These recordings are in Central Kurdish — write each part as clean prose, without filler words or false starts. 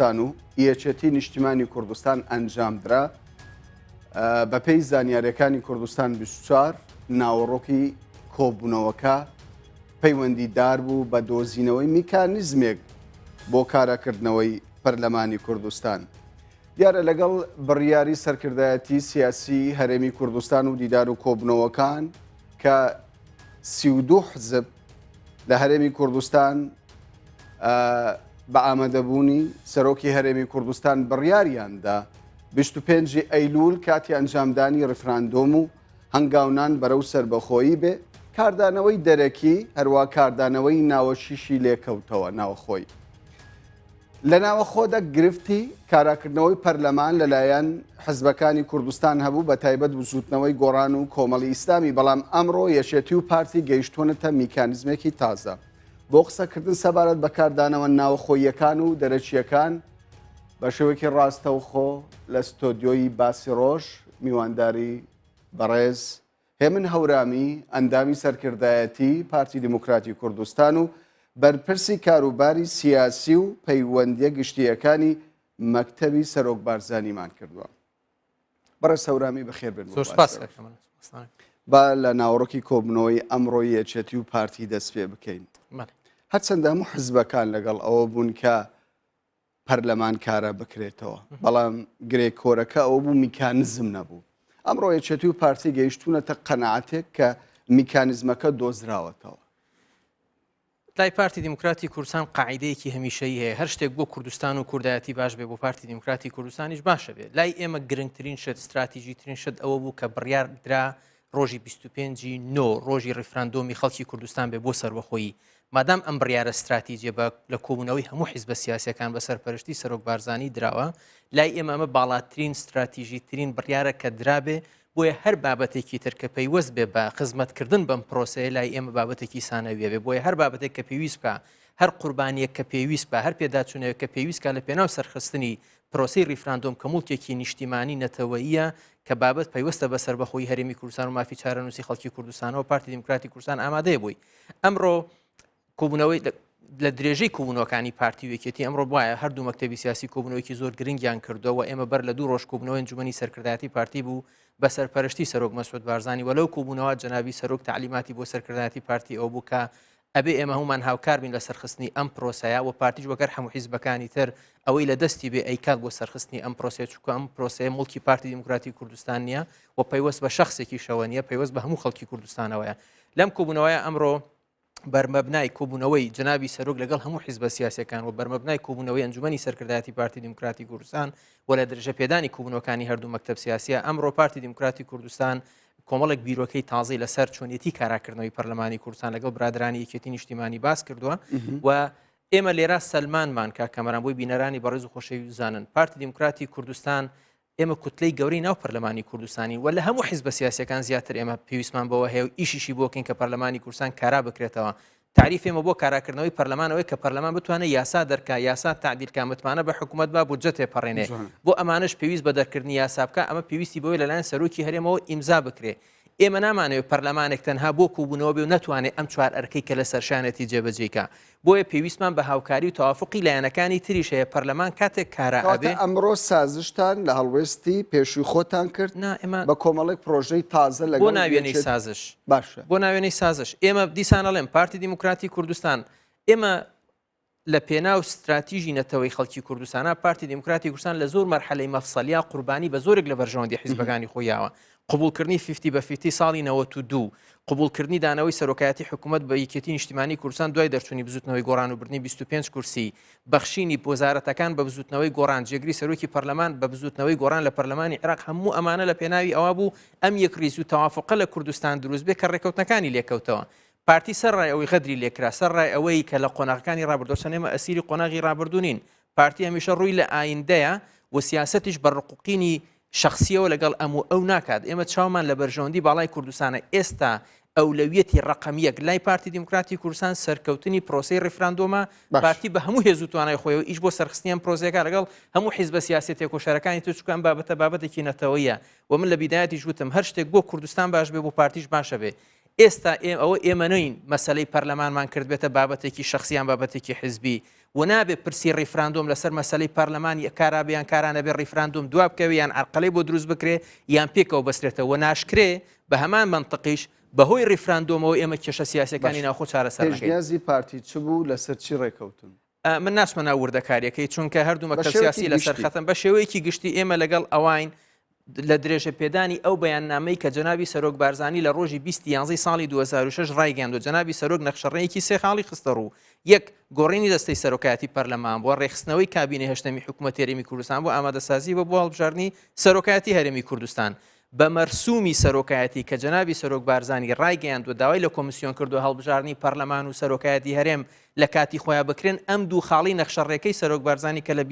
و یەکێتی نیشتیمانی کوردستان ئەنجامدرا بەپێی زانیاریەکانی کوردستان 24 ناوەڕۆکی کۆبوونەوەکە پەیوەندیدار بوو بە دۆزینەوەی میکانیزمێک بۆ کارەکردنەوەی پەرلەمانی کوردستان. دیارە لەگەڵ بڕیاری سەرکردایەتی سیاسی هەرێمی کوردستان و دیدار و کۆبوونەوەکان کە 32 حزب لە هەرێمی کوردستان بە ئامادەبوونی سەرۆکی هەرێمی کوردستان بڕیاریاندا 25 ئەیلول کاتی ئەنجامدانی ڕفراندۆم و هەنگاونان بەرەو سەربەخۆیی بێ کاردانەوەی دەرەکی هەروە کاردانەوەی ناوەشیشی لێکەوتەوە ناوەخۆی. لە ناوەخۆدا گرفتی کاراکردنەوەی پەرلەمان لەلایەن حزبەکانی کوردستان هەبوو بە تایبەت وزوتنەوەی گۆڕان و کۆمەڵی ئیسلامی، بەڵام ئەمڕۆ یەشێتی و پارتی گەیشتوونەتە میکانیزمێکی تازە بۆ قسەکردن سەبارەت بە کاردانەوە ناوەخۆیەکان و دەرەچیەکان بە شێوەیەکی ڕاستەوخۆ لە ستۆدیۆی باسی ڕۆژ میوانداری بەڕێز هێمن هەورامی ئەندامی سەرکردایەتی پارتی دیموکراتی کوردستان و بەرپرسی کاروباری سیاسی و پەیوەندیە گشتیەکانی مەکتەبی سەرۆک بارزانیمان کردووە. بەڕێز هەورامی بەخێر بن. با لە ناوەڕۆکی کۆبنەوەی ئەمڕۆی یەکێتی و پارتی دەست پێ بکەین. هەرچەندە هەموو حزبەکان لەگەڵ ئەوە بوون کە پەرلەمان کارە بکرێتەوە، بەڵام گرێکۆرەکە ئەوە بوو میکانیزم نەبوو. ئەمڕۆ یەکێتی و پارتی گەیشتوونەتە قەنەعەتێک کە میکانیزمەکە دۆزراوەتەوە. لای پارتی دیموکراتی کوردستان قاعیدەیەکی هەمیشەیی هەیە، هەر شتێک بۆ کوردستان و کوردایەتی باش بێ بۆ پارتی دیموکراتی کوردستانیش باشە بێت. لای ئێمە گرنگترین شت استراتیژیترین شت ئەوە بوو کە بڕیار درا ڕۆژی 25 نۆ ڕۆژی ڕفراندۆمی خەڵکی کوردستان بێ بۆ سەربەخۆیی. مادام ئەم بڕیارە استراتیژیە بە لە کۆبوونەوەی هەموو حیزبە سیاسیەکان بە سەرپەرشتی سەرۆک بارزانی دراوە، لای ئێمە ئەمە باڵاترین استراتیژیترین بڕیارە کە درابێ بۆیە هەر بابەتێکی تر کە پێیوەست بێ بە خزمەتکردن بەم پرۆسەیە لای ئێمە بابەتێکی سانەویە بێ، بۆیە هەر بابەتێک کە پێویست بکە، هەر قوربانیەک کە پێویست بە، هەر پێداچوونەوە کە پێویستکە لە پێناو سەرخستنی پرۆسی ڕیفراندۆم کە موڵکێکی نیشتیمانی نەتەوەییە کە بابەت پەیوەستە بە سەربەخۆیی هەرێمی کوردستان و مافی چارەنووسی خەڵکی کوردستانەوە پارتی دیموکراتی کوردستان ئامادەیە بووی. ئەمڕۆ کۆبوونەوەی لە درێژەی کۆبوونەوەکانی پارتی و یەکێتی ئەمڕۆ وایە هەردوو مەکتەبی سیاسی کۆبوونەوەیکی زۆر گرنگیان کردەوە. ئێمە بەر لە 2 ڕۆژ کۆبوونەوەی ئەنجومەنی سەرکردایەتی پارتی بوو بە سەرپەرشتی سەرۆک مەسعود بارزانی، وەلەو کۆبوونەوە جەنابی سەرۆک تعلیماتی بۆ سەرکردایەتی پارتی ئەو بوو کە ئەبێ ئێمە هەمومان هاوکار بین لە سەرخستنی ئەم پرۆسەیە و پارتیش وەکەر هەموو حیزبەکانی تر ئەوەی لە دەستی بێ ئەیکات بۆ سەرخستنی ئەم پرۆسەیە، چونکە ئەم پرۆسەیە مڵکی پارتی دیموکراتی کوردستان نییە و پەیوەست بە شەخصێکی شەوە نیە، پەیوەست بە هەموو خەڵکی کوردستانەوەیە. لەم کۆبوونەوەیە ئەمڕۆ بەرمەبنای کۆبوونەوەی جەنابی سەرۆک لەگەڵ هەموو حیزبە سیاسیەکان و بەرمەبنای کۆبوونەوەی ئەنجومەنی سەرکردایەتی پارتی دیموکراتی کوردستان و لە درێژە پێدانی کۆبوونەوەکانی هەردوو مەکتەب سیاسیە ئەمڕۆ پارتی دیموکراتی کوردستان کۆمەڵێک بیرۆکەی تازەی لەسەر چۆنیەتی کاراکردنەوەی پەرلەمانی کوردستان لەگەڵ برادرانی یەکێتی نیشتیمانی باس کردووە و ئێمە لێرە سەلمانمان کە کەمەران بۆی بینەرانی بەڕێز و خۆشەوی زانن پارتی دیموکراتی کوردستان ئێمە کوتلەی گەورەی ناو پەرلەمانی کوردستانی و لە هەموو حیزبە سیاسیەکان زیاتر ئێمە پێویستمان بەوە هەیە و ئیشیشی بۆکەین کە پەرلەمانی کوردستان کارا بکرێتەوە. تعریف ئێمە بۆ کاراکردنەوەی پەرلەمانەوەی کە پەرلەمان بتوانێت یاسا دەرکا، یاسا تعدیلکە، متمانە بە حکوومەت با بودجە تێپەڕێنێ، بۆ ئەمانش پێویست بە دەرکردنی یاسا بکە، ئەمە پێویستی بەوەی لەلایەن سەرۆکی هەرێمەوە ئیمزا بکرێ. ئێمە نامانەوێت پەرلەمانێک تەنها بۆ کۆبوونەوە بێ و نەتوانێت ئەم 4 ئەرکەی کە لە سەرشانەتی جێبەجێکە، بۆیە پێویستمان بە هاوکاری و تەوافقی لایەنەکانی تریش هەیە. پەرلەمان کاتێک کارە ئەبێ. ئەمڕۆ سازشتان لە هەڵوێستی پێشووی خۆتان کرد بە کۆمەڵێک پرۆژەی تازە لەگەڵ بۆ ناوێنەی سازش. باشە، بۆ ناوێنەی سازش ئێمە دیسانەڵێم پارتی دیموکراتی کوردستان ئێمە لە پێناو استراتیژی نەتەوەی خەڵکی کوردستانە پارتی دیموکراتی کوردستان لە زۆر مەرحەلەی مەفسەلیا قوربانی بە زۆرێک لە بەرژەوەندی حیزبەکانی خۆیاوە. قبولکردنی 50/50 ساڵی 92، قبولکردنی دانەوەی سەرۆکایەتی حکوومەت بە یەکێتی نیشتیمانی کوردستان دوای دەرچوونی بزوتنەوەی گۆڕان و بردنی 25 کورسی، بەخشینی وەزارەتەکان بە بزوتنەوەی گۆڕان، جێگری سەرۆکی پەرلەمان بە بزوتنەوەی گۆڕان لە پەرلەمانی عێراق، هەموو ئەمانە لە پێناوی ئەوە بوو ئەم یەکریز و تەوافقە لە کوردستان دروست بێ کە ڕێکەوتنەکانی لێکەوتەوە. پارتی سەرڕای ئەوەی غەدری لێکرا، سەرڕای ئەوەی کە لە قۆناغەکانی ڕابردوو سەنێمە ئەسیری قۆناغی ڕابردوونین. پارتی هەمیشە ڕووی لە ئایندەیە و سیاسەتیش بە ڕقوقینی شخصیەوە لەگەڵ ئەو ناکات. ئێمە چاومان لە بەرژەوەندی باڵای کوردستانە. ئێستا ئەولەویەتی ڕقەمیەک لای پارتی دیموکراتی کوردستان سەرکەوتنی پرۆسەی ڕیفراندۆمە، پارتی بە هەموو هێز و توانای خۆیەوە ئیش بۆ سەرخستنیان پرۆسەکە لەگەڵ هەموو حیزبە سیاسەتێک و شارەکانی تر، چونکە ئەم بابەتە بابەتێکی نەتەوەییە و من لە بیدایەتیش وتم هەر شتێک بۆ کوردستان باش بێ بۆ پارتیش باشە بێ. ئێستا ئەوە ئێمە نین مەسەلەی پەرلەمانمان کرد بێتە بابەتێکی شخصیان بابەتێکی حزبی و نابێت پرسی ڕیفراندۆم لەسەر مەسەلەی پارلەمان کارابیان کارانە بێ ڕیفراندۆم دواب بکەوێ یان عرقلەی بۆ دروست بکرێ یان پێکەوە بەسترێتەوە و ناشکرێ بە هەمان منطقیش بەهۆی ڕیفراندۆمەوە ئێمە کێشە سیاسەکانی ناوخۆ چارەسەر نەکەین. پێشنیازی پارتی چ بوو لەسەر چی ڕێکەوتن؟ من ناچمە ناو وردەکاریەکەی چونکە هەردوو مەکتەب سیاسی لەسەر خەتم بە شێوەیەکی گشتی ئێمە لەگەڵ ئەوین لە درێژە پێدانی ئەو بەیاننامەی کە جەنابی سەرۆک بارزانی لە ڕۆژی 20 ساڵی 2006 ڕایگەاندووە جەنابی سەرۆک نەخشەڕەیەکی سێ خاڵی خستە ڕوو یەک گۆڕینی دەستەی سەرۆکایەتی پەرلەمان بۆ ڕێخستنەوەی کابینە هەشتەمی حکوومەت هەرێمی کوردستان بۆ ئامادەسازی بە بۆ هەڵبژاردننی سەرۆکایەتی هەرێمی کوردستان بە مەرسومی سەرۆکایەتی کە جەنابی سەرۆک بارزانی ڕایگەیاندووە داوای لە کۆمیسیۆن کردو هەڵبژاردننی پەرلەمان و سەرۆکایەتی هەرێم لە کاتی خۆیان بکرێن ئەم دوو خاڵی نەخشەڕێەکەی سەرۆک بارزانی کە لە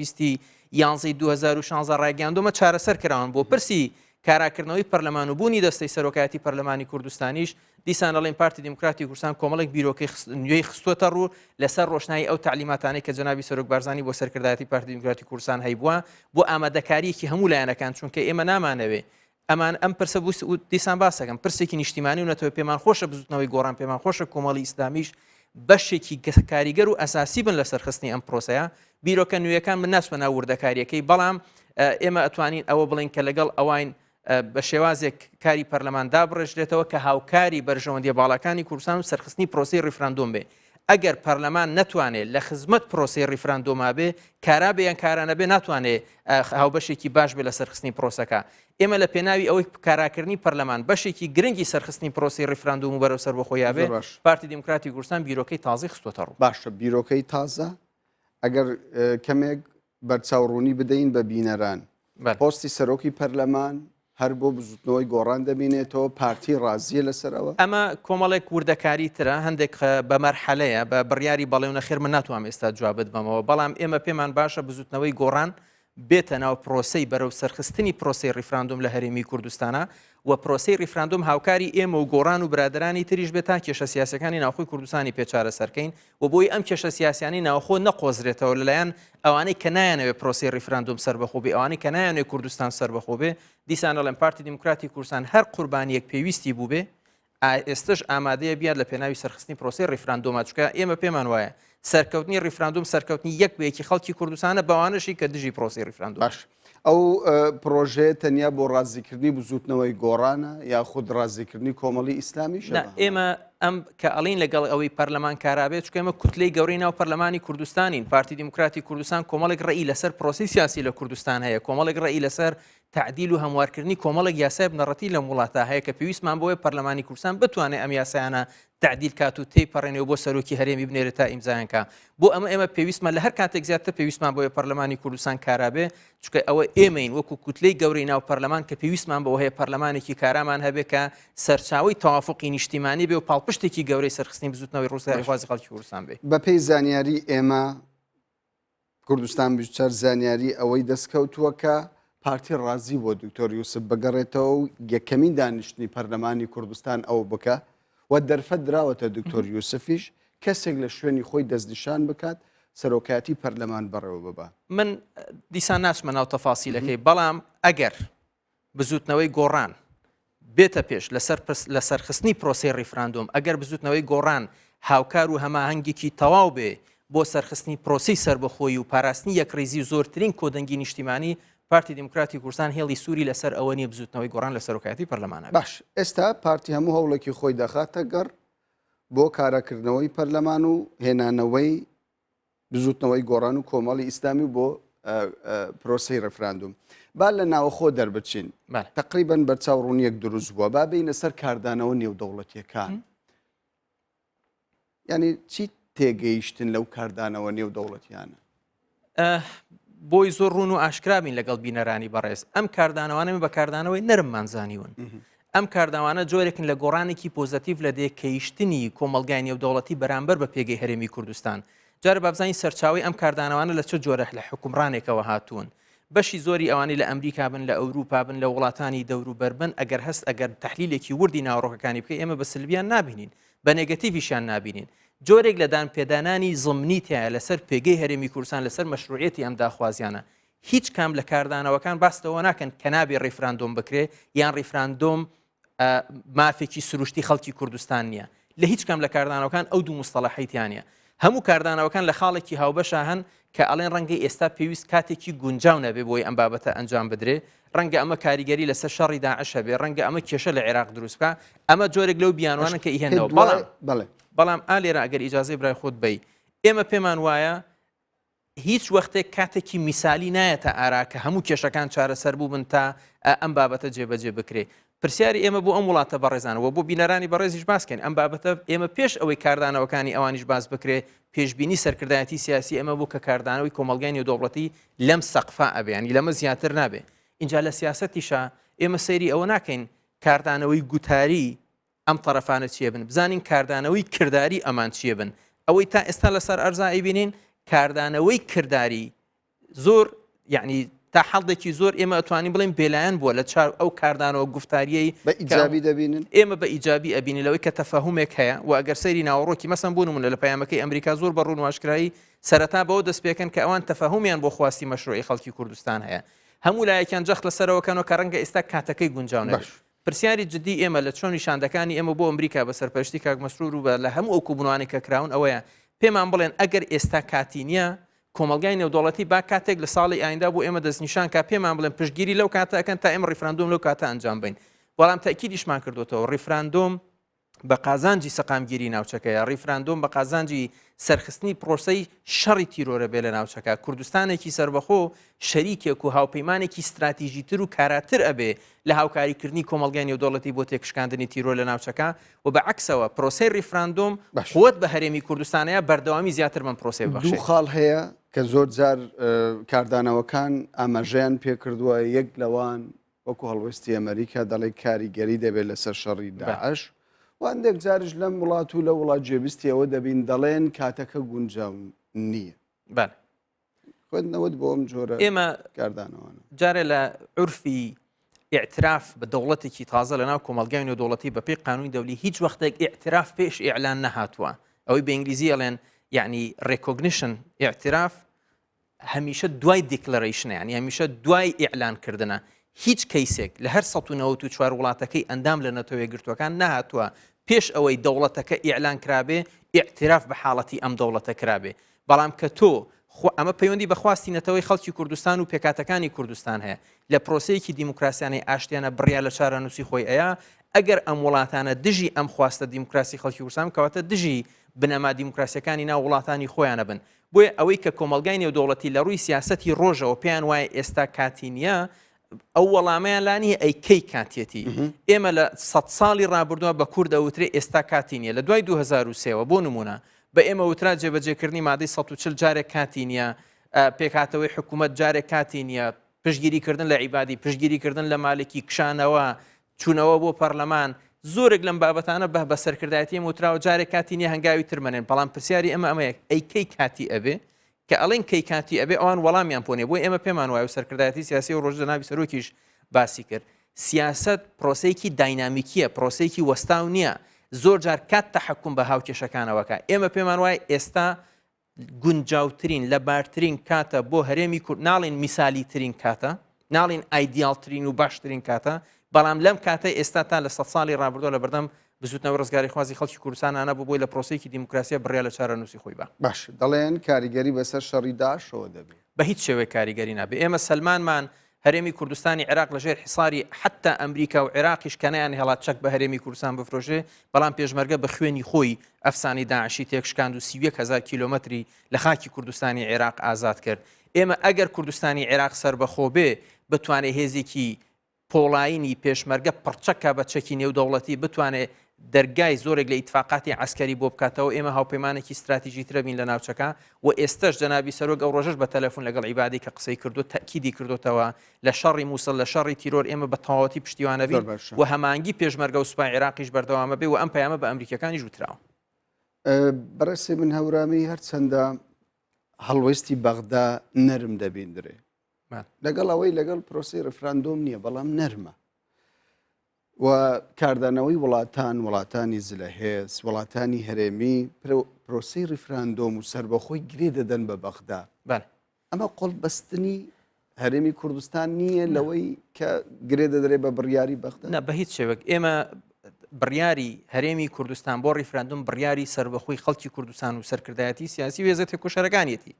2016 ڕایگەاندومە چارەسەر کراون بۆ پرسی کاراکردنەوەی پەرلەمان و بوونی دەستەی سەرۆکایەتی پەرلەمانی کوردستانیش دیسان دەڵێن پارتی دیموکراتی کوردستان کۆمەڵێک بیرۆکەی نوێی خستووەتە ڕوو لەسەر ڕۆشنایی ئەو تعلیماتانەی کە جەنابی سەرۆک بارزانی بۆ سەرکردایەتی پارتی دیموکراتی کوردستان هەیبووە بۆ ئامادەکاریەکی هەموو لایەنەکان چونکە ئێمە نامانەوێ ئەمان ئەم پرسە بوو دیسان باسەکەم پرسێکی نیشتیمانی و نەتەوە پێمان خۆشە بزوتنەوەی گۆڕان پێمان خۆشە کۆمەڵی ئیسلامیش بەشێکی کاریگەر و ئەساسی بن لەسەر خستنی ئەم پرۆسەیە بیرۆکە نوێیەکان من ناچمە ناو وردەکاریەکەی بەڵام ئێمە ئەتوانین ئەوە بڵین کە لەگەڵ ئەوین بە شێوازێک کاری پەرلەمان دابڕێژرێتەوە کە هاوکاری بەرژەوەندیە باڵەکانی کوردستان و سەرخستنی پرۆسی ڕیفراندۆم بێ ئەگەر پەرلەمان نەتوانێت لە خزمەت پرۆسی ڕیفراندۆما بێ کارا بێیان کارانە بێ ناتوانێت هاوبەشێکی باش بێ لە سەرخستنی پرۆسەکە ئێمە لە پێناوی ئەوەی کاراکردنی پەرلەمان بەشێکی گرنگی سەرخستنی پرۆسی ڕیفراندۆم و بەرەو سەربەخۆیان بێ پارتی دیموکراتی کوردستان بیرۆکەی تازی خستووەتە ڕوو. باشە بیرۆکەی تازە ئەگەر کەمێک بەرچاوڕوونی بدەین بە بینەران پۆستی سەرۆکی پەرلەمان هەر بۆ بزوتنەوەی گۆڕان دەبینێتەوە پارتی ڕازیە لەسەرەوە ئەمە کۆمەڵێک وردەکاری ترە هەندێک بە مەرحەلەیە بە بڕیاری بەڵێونە خێر من ناتوانم ئێستا جوابت بمەوە بەڵام ئێمە پێمان باشە بزوتنەوەی گۆڕان بێتە ناو پرۆسەی بەرەو سەرخستنی پرۆسی ڕیفراندۆم لە هەرێمی کوردستانە و پرۆسی ڕیفراندۆم هاوکاری ئێمە و گۆڕان و برادرانی تریش بێت تا کێشە سیاسەکانی ناوخۆی کوردستانی پێچارە سەرکەین و بۆی ئەم کێشە سیاسیانی ناوخۆ نەقۆزرێتەوە لەلایەن ئەوانەی کە نایانەوێت پرۆسی ڕیفراندۆم سەربەخۆ بێ ئەوانەی کە نایانێت کوردستان سەربەخۆ بێ دیسان دەڵێن پارتی دیموکراتی کوردستان هەر قوربانیەک پێویستی بوو بێ ئێستش ئامادەیە بیاد لە پێناوی سەرخستنی پرۆسی ڕیفراندۆمە چونکە ئێمە پێمان وایە سەرکەوتنی ڕیفراندۆم سەرکەوتنی یەک بەیەکی خەڵکی کوردستانە بەوانشی کە دژی پرۆسی ڕیفراندۆم. باش ئەو پرۆژێ تەنیا بۆ ڕازیکردنی بزوتنەوەی گۆڕانە یا خود ڕازیکردنی کۆمەڵی ئیسلامیش ئێمە ئەم کە ئەڵین لەگەڵ ئەوەی پەرلەمان کارابێت چکە ئێمە کوتلەی گەورەی ناو پەرلەمانی کوردستانین پارتی دیموکراتی کوردستان کۆمەڵێک ڕێی لەسەر پرۆسی سیاسی لە کوردستان هەیە کۆمەڵێک ڕێی لەسەر تعدیل و هەموارکردنی کۆمەڵێک یاسای بنەڕەتی لە وڵاتە هەیە کە پێویستمان بۆیە پەرلەمانی کوردستان بتوانێت ئەم یاسایانە تعدیل کات و تێپەڕێنەوە بۆ سەرۆکی هەرێمی بنێرە تا ئیمزایانکە بۆ ئێمە پێویستمان لە هەر کاتێک زیاتر پێویستمان بۆیە پەرلەمانی کوردستان کارابێ چکە ئەوە ئێمەین وەکو کوتلەی گەورەی ناو پەرلەمان کە پێویستمان بەوە هەیە پەرلەمانێکی کارامان هەبێ کە سەرچاوی تەوافقی نیشتیمانی بێ و پاڵپشتێکی گەورەی سەرخستنی بزوتنەوەی ڕووساری خوازی خەڵکی کوردستان بێ. بە پێی زانیاری ئێمە کوردستان بیشتر زانیاری ئەوەی دەستکەوتووە کە پارتی ڕازی بۆ دکتۆر یوسف بگەڕێتەوە و یەکەمین دانیشتنی پەرلەمانی کوردستان ئەو بکە و دەرفەت دراوەتە دکتۆر یوسفیش کەسێک لە شوێنی خۆی دەستنیشان بکات سەرۆکایەتی پەرلەمان بەڕێوە ببە. من دیسان ناچمە ناو تەفاسیلەکەی بەڵام ئەگەر بزوتنەوەی گۆڕان بێتە پێش لە سەرخستنی پرۆسی ڕیفراندۆم ئەگەر بزوتنەوەی گۆڕان هاوکار و هەماهەنگێکی تەواو بێ بۆ سەرخستنی پرۆسی سەربەخۆیی و پاراستنی یەکڕێزی و زۆرترین کۆدەنگی نیشتیمانی پارتی دیموکراتی کوردستان هێڵی سووری لەسەر ئەوە نیە بزوتنەوەی گۆڕان لە سەرۆکایەتی پەرلەمانە. باش ئێستا پارتی هەموو هەوڵێکی خۆی دەخاتە گەڕ بۆ کارەکردنەوەی پەرلەمان و هێنانەوەی بزوتنەوەی گۆڕان و کۆمەڵی ئیسلامی بۆ پرۆسی ڕیفراندۆم. با لە ناوەخۆ دەربچین تقریبەن بەرچاوڕوونیەک دروست بووە با بینە سەر کاردانەوە نێودەوڵەتیەکان ینی چی تێگەیشتن لەو کاردانەوە نێودەوڵەتیانە؟ بۆی زۆر ڕوون و ئاشکرابین لەگەڵ بینەرانی بەڕێز ئەم کاردانەوانە بە کاردانەوەی نەرممان زانیون ئەم کارداوانە جۆرێکن لە گۆڕانێکی پۆزتیڤ لە دێکەیشتنی کۆمەلگای نێودەوڵەتی بەرامبەر بە پێگەی هەرێمی کوردستان جارە بابزانی سەرچاوی ئەم کاردانەوانە لە چه جۆرە لە حکومڕانێکەوە هاتوون بەشی زۆری ئەوانی لە ئەمریکا بن لە ئەوروپا بن لە وڵاتانی دەوروبەر بن ئەگەر هەست ئەگەر تەحلیلێکی وردی ناوڕۆکەکانی بکە ئێمە بە سلبیان نابینین بە نێگەتیڤیشیان نابینین جۆرێک لە دانپێدانانی زمنی تایە لەسەر پێگەی هەرێمی کوردستان لەسەر مەشروعیەتی ئەم داخوازیانە هیچ کام لە کاردانەوەکان باستەوە ناکەن کە نابێ ڕیفراندۆم بکرێ یان ڕیفراندۆم مافێکی سروشتی خەڵکی کوردستان نییە لە هیچ کام لە کاردانەوەکان ئەو دوو مستەڵەحیتیان نیە هەموو کاردانەوەکان لە خاڵێکی هاوبەشە هەن کە ئەڵێن ڕەنگەی ئێستا پێویست کاتێکی گونجاو نەبێ بۆی ئەم بابەتە ئەنجام بدرێ ڕەنگە ئەمە کاریگەری لەسەر شەڕی داعشە بێ ڕەنگە ئەمە کێشە لە عێراق دروست بکە ئەمە جۆرێک لەو بیانوانە کە ئیهێنەوە بەڵام ئالێرە ئەگەر ئیجازەی برای خۆت بی ئێمە پێمان وایە هیچ وەختێک کاتێکی میسالی نایەتە ئاراکە هەموو کێشەکان چارەسەر بوو بن تا ئەم بابەتە جێبەجێ بکرێ پرسیاری ئێمە بۆ ئەم وڵاتە بەڕێزانەوە بۆ بینەرانی بەڕێزیش باسکەین ئەم بابەتە ئێمە پێش ئەوەی کاردانەوەکانی ئەوانیش باز بکرێ پێشبینی سەرکردایەتی سیاسی ئەمە بوو کە کاردانەوەی کۆمەلگای نێودەوڵەتی لەم سەقفا ئەبێنی لەمە زیاتر نابێ اینجا لە سیاسەتیشە ئێمە سەیری ئەوە ناکەین کاردانەوەی گوتاری ئەم تەرەفانە چیە بن بزانین کاردانەوەی کردداری ئەمان چیە بن ئەوەی تا ئێستا لەسەر ئەرزایی بینین کاردانەوەی کردداری زۆر یعنی تا حەڵدێکی زۆر ئێمە ئەتوانین بڵێن بێلایەن بووە لە چار ئەو کاردانەوە گفتاریەی بە ئیجابی دەبینن ئێمە بە ئیجابی ئەبینی لەوەی کە تەفەهومێک هەیە و ئەگەر سەیری ناوەڕۆکی مەسەن بوونمونە لە پەیامەکەی ئەمریکا زۆر بەڕوون واشکرایی سەرەتا بەوە دەست پێکەن کە ئەوان تەفەهومیان بۆ خواستی مەشروعی خەڵکی کوردستان هەیە هەموو لایەکیان جەخت لەسەرەوەکەنەوە کە ڕەنگە ئێستا کاتەکەی گونجاو نەبێت پرسیاری جدی ئێمە لە چۆن نیشاندەکانی ئێمە بۆ ئەمریکا بە سەرپەرشتی کاک مەسرور و لە هەموو ئەو کوبوونەوانی کە کراون ئەوەیە پێمان بڵێن ئەگەر ئێستا کاتی نییە کۆمەلگای نێودوڵەتی با کاتێک لە ساڵی ئایندا بۆ ئێمە دەستنیشان کا پێمان بڵێن پشتگیری لەو کاتە ئەکەن تا ئێمە ڕیفراندۆم لەو کاتە ئەنجام بین بەڵام تاکیدیشمان کردوتەوە ڕیفراندۆم بە قازانجی سەقامگیری ناوچەکەیە ڕیفراندۆم بە قازانجی سەرخستنی پرۆسەی شەڕی تیرۆرە بێ لە ناوچەکە کوردستانێکی سربەخۆ شەریکێک و هاوپەیمانێکی استراتیژیتر و کاراتر ئەبێ لە هاوکاریکردنی کۆمەلگای نێودوڵەتی بۆ تێکشکاندنی تیرۆ لە ناوچەکە و بە عکسەوە پرۆسەی ڕیفراندۆم قوت بە هەرێمی کوردستانەیە بەردەوامی زیاتر من پرۆسەی بەخشێت دوو خاڵ هەیە کە زۆر جار کاردانەوەکان ئاماژەیان پێکردووە یەک لەوان وەکو هەڵوێستی ئەمریکا دەڵێ کاریگەری دەبێت لەسەر شەڕی داعش وانێک جارش لەم وڵات و لە وڵات جێبیستیەوە دەبین دەڵێن کاتەکە گونجاو نییە خوێندنەوەت بۆ ئەم جۆرە ئێمە کاردانەوەن جارێ لە عورفی ئاعتراف بە دەوڵەتێکی تازە لەناو کۆمەلگای نێودوڵەتی بە پێی قانونی دەولی هیچ وەختێک ئاعتراف پێش ئیعلان نەهاتووە ئەوەی بە ئینگلیزی ئەڵێن یعنی ڕێکۆگنیشن ئاعتراف هەمیشە دوای دیکلەرەیشنە یعنی هەمیشە دوای ئیعلانکردنە هیچ کەیسێک لە هەر 1994 وڵاتەکەی ئەندام لە نەتەوە گرتوەکان نهاتووە پێش ئەوەی دەوڵەتەکە ئیعلان کرابێ ئاعتراف بە حاڵەتی ئەم دەوڵەتە کرابێ بەڵام کە تۆ ئەمە پەیوەندی بەخواستی نەتەوەی خەڵکی کوردستان و پێکاتەکانی کوردستان هەیە لە پرۆسەیەکی دیموکراسیانی ئاشتیانە بڕیا لە چارەنووسی خۆی ئەیە ئەگەر ئەم وڵاتانە دژی ئەم خواستە دیموکراسی خەڵکی کوردستان کەواتە دژی بنەما دیموکراسیەکانی ناو وڵاتانی خۆیانە بن بۆیە ئەوەی کە کۆمەلگای نێودەوڵەتی لە ڕووی سیاسەتی ڕۆژەوە پێیان وایە ئێستا کاتی نییە ئەو وەڵامەیان لانی ئەی کەی کاتێتی ئێمە لە 100 ساڵی ڕابردووە بە کوورد ئەوترێ ئێستا کاتی نییە لە دوای 2023ەوە بۆ نمونە بە ئێمە وترا جێبەجێکردنی مادەی 140 جارێک کاتی نییە پێکاتەوەی حکوومەت جارێک کاتی نییە پشتگیریکردن لە عیبادی پشتگیریکردن لە مالکی کشانەوە چوونەوە بۆ پەرلەمان زۆرێک لەم بابەتانە بە سەرکردایەتی وتراوە جارێک کاتی نییە هەنگاوی ترمەنێن بەڵام پرسیاری ئەمە ئەمەیە ئەی کەی کاتی ئەبێ کە ئەڵێن کەی کاتی ئەبێ ئەوان وەڵامیان پۆنێ بۆی ئێمە پێمان وایە و سەرکردایەتی سیاسی و ڕۆژ جەنابی سەرۆکیش باسی کرد سیاست پرۆسەیەکی داینامیکیە پرۆسەیەکی وەستاو نییە زۆر جار کات تەحەکوم بە هاوکێشەکانەوەکە ئێمە پێمان وایە ئێستا گونجاوترین لە بارترین کاتە بۆ هەرێمی کورد ناڵین میسالی ترین کاتە ناڵین ئایدیالترین و باشترین کاتە بەڵام لەم کاتە ئێستا تا لە 100 ساڵی ڕابردووە لە بەردەم بزوتنەوە ڕزگاری خوازی خەڵکی کوردستانانە بۆی لە پرۆسەیەکی دیموکراسیە بڕیا لە چارەنووسی خۆی باش دەڵێن کاریگەری بەسەر شەڕی داعشەوە دەبێت بە هیچ شێوەیە کاریگەری نابێت ئێمە سەلمانمان هەرێمی کوردستانی عێراق لەژێر حیساری حتا ئەمریکا و عێراقیش کەنیان هێڵات چەک بە هەرێمی کوردستان بفرۆژێ بەڵام پێشمەرگە بە خوێنی خۆی ئەفسانی داعشی تێکشکاند و 31,000 کیلۆمەتری لە خاکی کوردستانی عێراق ئازاد کرد ئێمە ئەگەر کوردستانی عێراق سربەخۆ بێ بتوانێت هێزێکی پۆڵاینی پێشمەرگە پڕچەکە بە چەکی نێودەوڵەتی بتوانێت دەرگای زۆرێک لە ئیتفاقاتی عسکەری بۆ بکاتەوە ئێمە هاوپەیمانێکی استراتیژیترە بین لە ناوچەکە و ئێستش جەنابی سەرۆک ئەو ڕۆژەش بە تەلەفۆن لەگەڵ عیبادی کە قسەی کردو تەکیدی کردوتەوە لە شەڕی مووسڵ لە شەڕی تیرۆر ئێمە بە تەواوەتی پشتیوانە بین و هەمانگی پێشمەرگە و سوپای عێراقیش بەردەوامە بێ و ئەم پەیامە بە ئەمریکەکانیش وتراوە بەڕێسێ من هەورامی هەرچەندە هەڵوێستی بەغدا نەرم دەبیندرێ لەگەڵ ئەوەی لەگەڵ پرۆسی ڕفراندۆم نییە بەڵام نەرمە و کاردانەوەی وڵاتانی زلەهێز وڵاتانی هەرێمی پرۆسی ڕیفراندۆم و سربەخۆی گرێ دەدەن بە بەغدا ئەمە قۆڵ بەستنی هەرێمی کوردستان نییە لەوەی کە گرێ دەدرێت بە بڕیاری بەغدا نە بە هیچ شێوەک ئێمە بڕیاری هەرێمی کوردستان بۆ ڕیفراندوم بڕیاری سربەخۆی خەڵکی کوردستان و سەرکردایەتی سیاسی و هێزە تێکۆشەرەکانیەتی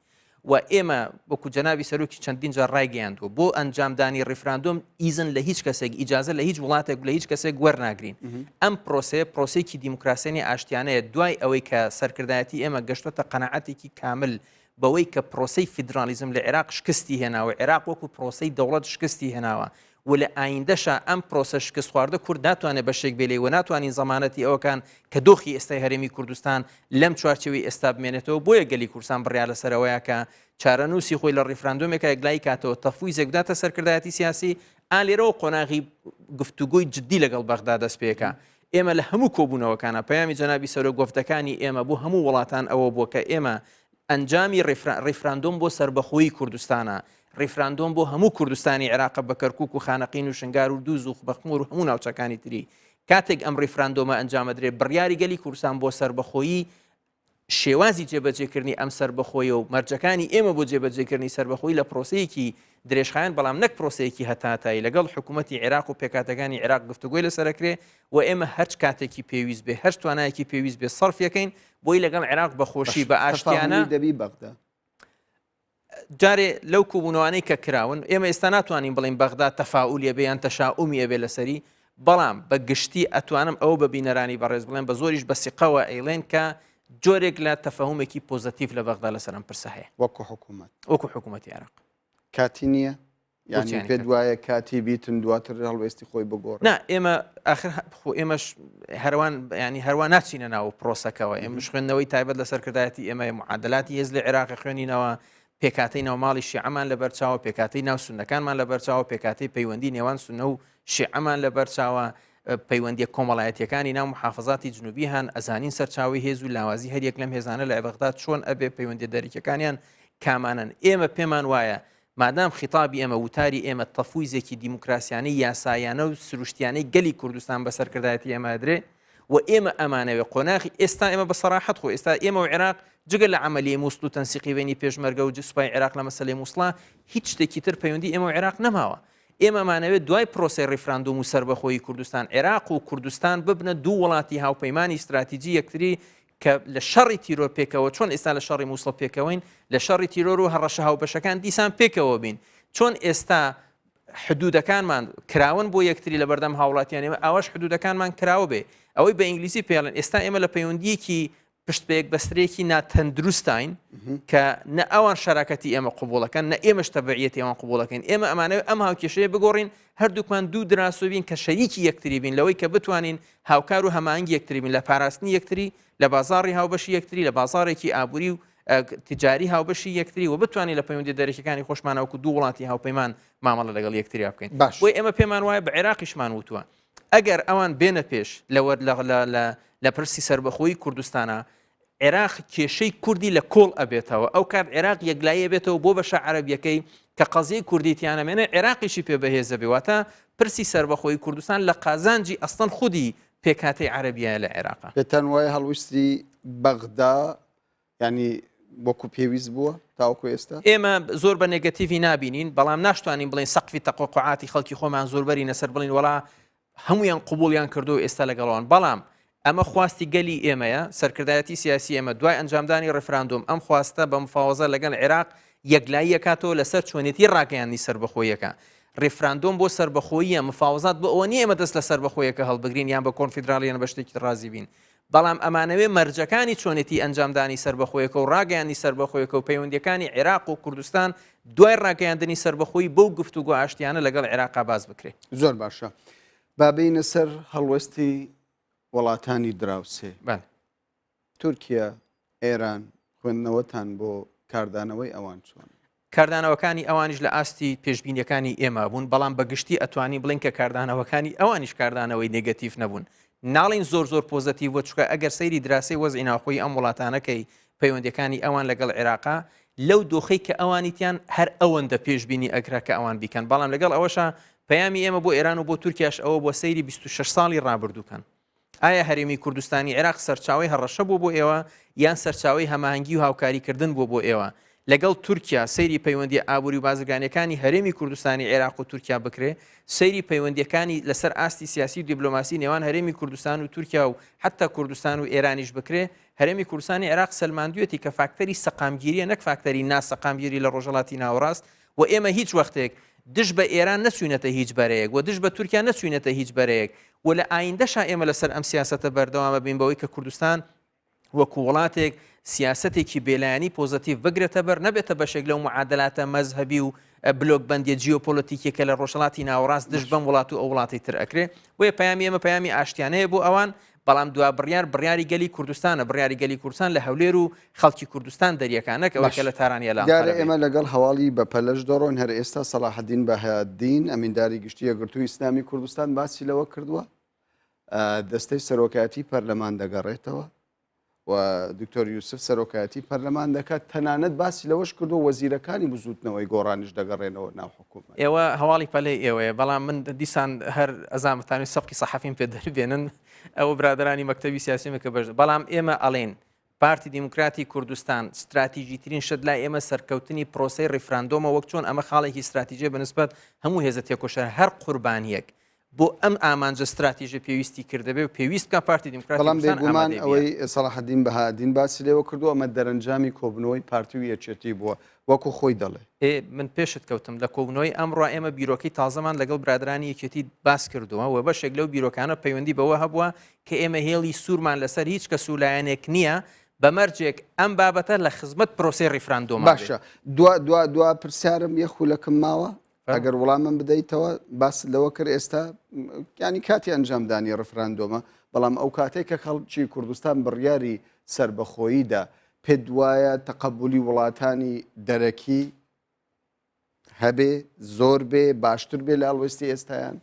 و ئێمە وەکو جەنابی سەرۆکی چەندین جار ڕایگەیاندووە بۆ ئەنجامدانی ڕیفراندۆم ئیزن لە هیچ کەسێک ئیجازە لە هیچ وڵاتێک لە هیچ کەسێک وەرناگرین ئەم پرۆسەیەکی دیموکراسیانی ئاشتیانەیە دوای ئەوەی کە سەرکردایەتی ئێمە گەشتۆتە قەناعەتێکی کامل بەوەی کە پرۆسەی فیدرالیزم لە عێراق شکستی هێناوە عێراق وەکو پرۆسەی دەوڵەت شکستی هێناوە و لە ئایندەشە ئەم پرۆسە شکست خواردە کورد ناتوانێت بەشێک بێلێ و ناتوانین زەمانەتی ئەوەکان کە دۆخی ئێستای هەرێمی کوردستان لەم چوارچەوەی ئێستا بمێنێتەوە بۆیە گەلی کوردستان بڕیا لەسەرەوەیە کە چارەنووسی خۆی لە ڕیفراندۆمێکە یەکلای کاتەوە تەفویزێک بداتە سەرکردایەتی سیاسی ئالێرەوە قۆناغی گفتوگۆی جددی لەگەڵ بەغدا دەست پێکە ئێمە لە هەموو کۆبوونەوەکانە پەیامی جەنابی سەرۆک گۆفتەکانی ئێمە بۆ هەموو وڵاتان ئەوە بووە کە ئێمە ئەنجامی ڕیفراندۆم بۆ سربەخۆیی کوردستانە ڕیفراندۆم بۆ هەموو کوردستانی عێراق بە کەرکووک و خانەقین و شنگار و دووز و بەخمور و هەموو ناوچەکانی تری کاتێک ئەم ڕیفراندۆمە ئەنجامەدرێت بڕیاری گەلی کوردستان بۆ سربەخۆیی شێوازی جێبەجێکردنی ئەم سربەخۆیە و مەرجەکانی ئێمە بۆ جێبەجێکردنی سربەخۆیی لە پرۆسەیەکی درێژخایەن بەڵام نەک پرۆسەیەکی هەتاتایی لەگەڵ حکوومەتی عێراق و پێکاتەکانی عێراق گفتوگۆی لەسەرەکرێ و ئێمە هەر کاتێکی پێویست بێ هەر توانایەکی پێویست بێ سەرفەکەین بۆی لەگەڵ عێراق بەخۆشی بە ئاشتیانە دەبی بەغدا جارێ لەو کوبوونەوانەی کە کراون ئێمە ئێستا ناتوانین بڵین بەغدا تەفاعولیە بێ یان تەشاؤمیە بێ لەسەری بەڵام بە گشتی ئەتوانم ئەو بە بینەرانی بەڕێز بڵێن بە زۆریش بە سیقەوە ئەیڵێن کە جۆرێک لە تەفەهومێکی پۆزتیڤ لە بەغدا لەسەر ئەم پرسە هەیە وەکو حکوومەتی عێراق کاتی نییە یعنی پێ دوایە کاتی بیتن دواتر هەڵوێستی خۆی بگۆڕ نا ئێمە ئاخر ئێمەش هەروان ینی هەروان ناچینە ناو پرۆسەکەەوە ئێمەش خوێندنەوەی تایبەت لە سەرکردایەتی ئێمە معادلاتی هێز لە عێراقی خوێنینەوە پێکاتەی ناوماڵی شیعەمان لە بەرچاوە پێکاتەی ناو سونەکانمان لە بەرچاوە پێکاتەی پەیوەندی نێوان سونە و شیعەمان لە بەرچاوە پەیوەندی کۆمەڵایەتیەکانی ناو محافظاتی جنوبی هەن ئەزانین سەرچاوی هێز و لاوازی هەریەک لەم هێزانە لە بەغدا چۆن ئەبێ پەیوەندی دەریکەکانیان کامانن ئێمە پێمان وایە مادام خیتابی ئێمە وتاری ئێمە تەفویزێکی دیموکراسیانەی یاسایانە و سروشتیانەی گەلی کوردستان بە سەرکردایەتی ئێمەدرێ و ئێمە ئەمانەوێ قۆناغی ئێستا ئێمە بە سەراحەت خۆ ئێستا ئێمە و عێراق جگە لە عملی مووسڵ و تەنسیقی بینی پێشمەرگە و سوپای عێراق لە مەسەلەی مووسڵا هیچ شتێکی تر پەیوەندی ئێمە و عێراق نەماوە ئێمەمانەوێت دوای پرۆسی ڕیفراندۆم و سربەخۆیی کوردستان عێراق و کوردستان ببنە دوو وڵاتی هاوپەیمانی استراتیجی یەکتری کە لە شەڕی تیرۆر پێکەوە چۆن ئێستا لە شەڕی مووسڵ پێکەوەین لە شەڕی تیرۆر و هەڕەشە هاوبەشەکان دیسان پێکەوە بین چۆن ئێستا حدودەکانمان کراون بۆ یەکتری لە بەردەم هاوڵاتیانێمە ئەوەش حدودەکانمان کراوە بێ ئەوەی بە ئینگلیزی پێڵێن ئێستا ئێمە لە پەیوەندیەکی پشتپێک بەسترێکی ناتەندروستین کە نە ئەوان شەراکەتی ئێمە قوبوڵەکەن نە ئێمەش تەبعیەتی ئەوان قوبوڵەکەین ئێمە ئەمانەوێت ئەم هاوکێشەیە بگۆڕین هەردووکمان دوو دراسۆ بین کە شەریکی یەکتری بین لەوەی کە بتوانین هاوکار و هەمانگی یەکتری بین لە پاراستنی یەکتری لە بازاڕی هاوبەشی یەکتری لە بازارێکی ئابووری و تجاری هاوبەشی یەکتری و بتوانین لە پەیوەندی دەرەکیەکانی خۆشمانەوەکو دوو وڵاتی هاوپەیمان مامەڵە لەگەڵ یەکتریا بکەین بۆی ئێمە پێمان وایە بە عێراقیشمان وتووە ئەگەر ئەوان بێنە پێش لە پرسی سربەخۆیی کوردستانە عێراق کێشەی کوردی لە کۆڵ ئەبێتەوە ئەو کات عێراق یەکلایە بێتەوە بۆ بەشە عەرەبیەکەی کە قەزیەی کوردی تیانەمێنێ عێراقیشی پێ بەهێزە بێواتە پرسی سربەخۆیی کوردستان لە قازانجی ئەستەن خودی پێکاتەی عەرەبیە لە عێراق پێتان وایە هەڵویستی بەغدا ینی وەکو پێویست بووە تاوەکو ئێستا ئێمە زۆر بە نێگەتیڤی نبینین بەڵام ناشتوانین بڵین سەقفی تەقۆقعاتی خەڵکی خۆمان زۆربەری نەسەر بڵین وڵا هەمویان قوبوڵیان کردو ئێستا لەگەڵەوەن بەڵام ئەمە خواستی گەلی ئێمەیە سەرکردایەتی سیاسی ئێمە دوای ئەنجامدانی ڕێفراندۆم ئەم خواستە بە مفاوەزە لەگەڵ عێراق یەکلایی کاتەوە لەسەر چۆنێتی ڕاگەیاندنی سربەخۆیەکە ڕێفراندۆم بۆ سربەخۆییە مفاوەزات بۆ ئەوە نیە ئێمە دەست لە سربەخۆیەکە هەڵبگرین یان بە کۆنفیدرالیان بە شتێکی ڕازی بین بەڵام ئەمانەوێ مەرجەکانی چۆنێتی ئەنجامدانی سربەخۆیەکە و ڕاگەیاندنی سربەخۆیەکە و پەیوەندیەکانی عێراق و کوردستان دوای ڕاگەیاندنی سربەخۆیی بەو گفتوگۆ ئاشتیانە لەگەڵ عێراقا باز بکرێت زۆر باشە بابینە سەر هەڵوەستی وڵاتانی دراوسێ تورکیا ئێران خوێندنەوەتان بۆ کاردانەوەی ئەوان چۆن کاردانەوەکانی ئەوانیش لە ئاستی پێشبینیەکانی ئێمە بوون بەڵام بەگشتی ئەتوانی بڵین کە کاردانەوەکانی ئەوانیش کاردانەوەی نێگەتیڤ نەبوون ناڵین زۆر پۆزتیڤ چکە ئەگەر سەیری دراسی وەزعی ناوخۆی ئەم وڵاتانەکەی پەیوەندیەکانی ئەوان لەگەڵ عێراقا لەو دۆخەی کە ئەوانیتیان هەر ئەوەندە پێشبینی ئەکرا کە ئەوان بیکەن بەڵام لەگەڵ ئەوەشە پەیامی ئێمە بۆ ئێران و بۆ تورکیاش ئەوە بۆ سەیری 26 ساڵی ڕابردووکەن ئایا هەرێمی کوردستانی عێراق سەرچاوی هەڕەشە بوو بۆ ئێوە یان سەرچاوی هەماهەنگی و هاوکاریکردن بوو بۆ ئێوە لەگەڵ تورکیا سەیری پەیوەندی ئابووری و بازرگانیەکانی هەرێمی کوردستانی عێراق و تورکیا بکرێ، سەیری پەیوەندیەکانی لەسەر ئاستی سیاسی و دیبلۆماسی نێوان هەرێمی کوردستان و تورکیا و حتا کوردستان و ئێرانیش بکرێ، هەرێمی کوردستانی عێراق سەلماندوێتی کە فاکتەری سەقامگیریە نەک فاکتەری ناسەقامگیری لە ڕۆژهەڵاتی ناوەڕاست و ئێمە هیچ وەختێک دش بە ئێران نەچوینەتە هیچ بەرەیەک و دش بە تورکیا نەچوینەتە هیچ بەرەیەک و لە ئایندەشا ئێمە لەسەر ئەم سیاسەتە بەردەوامە بین بەوەی کە کوردستان وەکو وڵاتێک سیاسەتێکی بێلایانی پۆزتیڤ بگرێتە بەر نەبێتە بەشێک لەو معادلاتە مەزهبی و بلۆک بەندی جیۆپۆلیتیکێکە لە ڕۆژهەڵاتی ناوەڕاست دش بەم وڵات و ئەو وڵاتی تر ئەکرێ بۆیە پەیامی ئێمە پەیامی ئاشتیانەیە بۆ ئەوان بەڵام دوا بڕیاری گەلی کوردستانە بڕیاری گەلی کوردستان لە هەولێر و خەڵکی کوردستان دەریەکانەک ئەوەکە لە تارانیە لە ئێمە لەگەڵ هەواڵی بە پەلەش دەڕۆین هەر ئێستا سەلاحەدین بەهادین ئەمینداری گشتی یەکگرتووی ئیسلامی کوردستان باسی لەوە کردووە دەستەی سەرۆکایەتی پەرلەمان دەگەڕێتەوە و دکتۆر یوسف سەرۆکایەتی پەرلەمان دەکات تەنانەت باسی لەوەش کردو وەزیرەکانی بزوتنەوەی گۆڕانیش دەگەڕێنەوە ناو حکوومەت. ئێوە هەواڵی پەلەی ئێوەیە بەڵام من دیسان هەر ئەزانمتانی سەبقی سەحەفیم پێ دەربێنن ئەوە برادرانی مەکتەبی سیاسیمەکە بەش بەڵام ئێمە ئەڵێن پارتی دیموکراتی کوردستان استراتیژی ترین شت لای ئێمە سەرکەوتنی پرۆسەی ڕیفراندۆمە وەک چۆن ئەمە خاڵێکی استراتیژیە بەنسبەت هەموو هێزە تێکۆشە هەر قوربانیەک بۆ ئەم ئامانجە استراتیژی پێویستی کردەبێ و پێویست بکە پارتی دیموکراتی بەڵام بێگومان ئەوەی سەلاحەدین بەهادین باسی لێوە کردو ئەمە دەرەنجامی کۆبنەوەی پارتی و یەکێتی بووە وەکو خۆی دەڵێ. من پێشت کەوتم لە کۆبنەوەی ئەمڕۆ ئێمە بیرۆکەی تازەمان لەگەڵ برادرانی یەکێتی باس کردووە و بەشێک لەو بیرۆکانە پەیوەندی بەوە هەبووە کە ئێمە هێڵی سوورمان لەسەر هیچ کە سولایەنێک نییە بەمەرجێک ئەم بابەتە لە خزمەت پرۆسی ڕیفراندۆمە. باشە دوا پرسیارم یەخولەکەم ماوە ئەگەر وەڵامم بدەیتەوە باس لەوە کرد ئێستا ینی کاتی ئەنجامدانی ڕفراندۆمە بەڵام ئەو کاتێک کە خەڵکی کوردستان بڕیاری سربەخۆییدا پێ دوایە تەقەبولی وڵاتانی دەرەکی هەبێ زۆر بێ باشتر بێ لە ئەڵوێستی ئێستایان.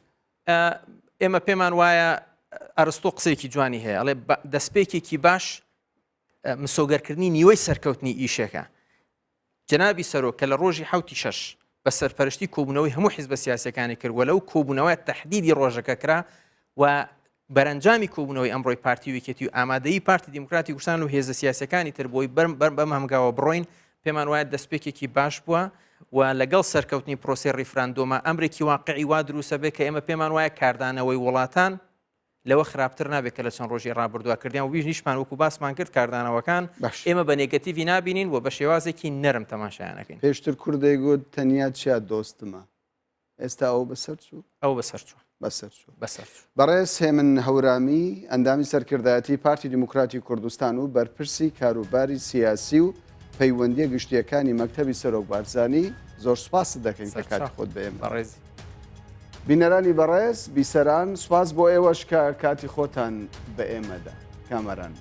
ئێمە پێمان وایە ئەرستۆ قسەیەکی جوانی هەیە ئەڵێ دەستپێکێکی باش مسۆگەرکردنی نیوەی سەرکەوتنی ئیشەکە. جەنابی سەرۆک کە لە ڕۆژی 6 بە سەرپەرشتی کۆبوونەوەی هەموو حیزبە سیاسەکانی کردووە لەو کۆبوونەوەی تەحدیدی ڕۆژەکە کرا و بەرەنجامی کۆبوونەوەی ئەمڕۆی پارتی و یەکێتی و ئامادەیی پارتی دیموکراتی کوردستان و هێزە سیاسەکانی تر بۆی بەم هەمگاوە بڕۆین پێمان وایە دەستپێکێکی باش بووە و لەگەڵ سەرکەوتنی پرۆسی ڕیفراندۆمە ئەمرێکی واقعی وا دروستە بێت کە ئێمە پێمان وایە کاردانەوەی وڵاتان لەوە خراپتر نابێت کە لە چەند ڕۆژی ڕابردووە کردیان و ویژ نیشمان وەکو باسمان کرد کاردانەوەکان ئێمە بە نێگەتیڤی نابینین و بە شێوازێکی نەرم تەماشایانەکەین. پێشتر کوردەی گوت تەنیا چیا دۆستمە ئێستا ئەو بەسەر چوو ئەو بەسەر چوو بەسەر بەڕێز هێمن هەورامی ئەندامی سەرکردایەتی پارتی دیموکراتی کوردستان و بەرپرسی کاروباری سیاسی و پەیوەندیە گشتیەکانی مەکتەبی سەرۆک بارزانی زۆر سوپاس دەکەین کە کاتی خۆت بێم بەڕێزی بینەرانی بەڕێز بیسەران سوپاس بۆ ئێوەش کە کاتی خۆتان بە ئێمەدا کامەران.